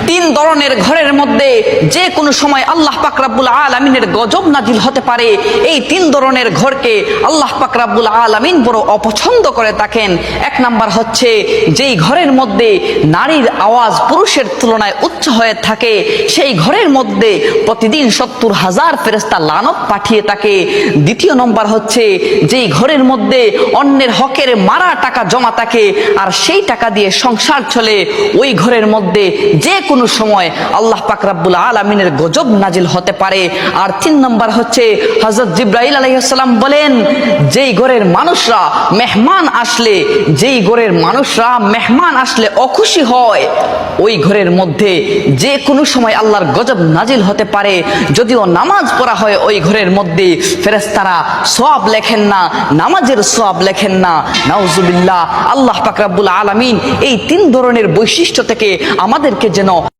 তিন ধরনের ঘরের মধ্যে যে কোনো সময় আল্লাহ পাক রব্বুল আলামিনের গজব নাজিল হতে পারে। এই তিন ধরনের ঘরকে আল্লাহ পাক রব্বুল আলামিন বড় অপছন্দ করে থাকেন। এক নাম্বার হচ্ছে যেই ঘরের মধ্যে নারীর আওয়াজ পুরুষের তুলনায় উচ্চ হয়ে থাকে, সেই ঘরের মধ্যে প্রতিদিন 70,000 ফেরেশতা লানত পাঠিয়ে থাকে। দ্বিতীয় নম্বর হচ্ছে যেই ঘরের মধ্যে অন্যের হকের মারা টাকা জমা থাকে আর সেই টাকা দিয়ে সংসার চলে, ওই ঘরের মধ্যে যে কোনো সময় আল্লাহ পাক রব্বুল আলামিনের গজব নাজিল হতে পারে। আর তিন নম্বর হচ্ছে হযরত জিবরাইল আলাইহিস সালাম বলেন, যেই ঘরের মানুষরা মেহমান আসলে অখুশি হয়, ওই ঘরের মধ্যে যে কোনো সময় আল্লাহর গজব নাজিল হতে পারে। যদিও নামাজ পড়া হয় ওই ঘরের মধ্যে, ফেরেশতারা সওয়াব লেখেন না, নামাজের সওয়াব লেখেন না। নাউজুবিল্লাহ। আল্লাহ পাক রব্বুল আলামিন এই তিন ধরনের বৈশিষ্ট্য থেকে আমাদেরকে যেন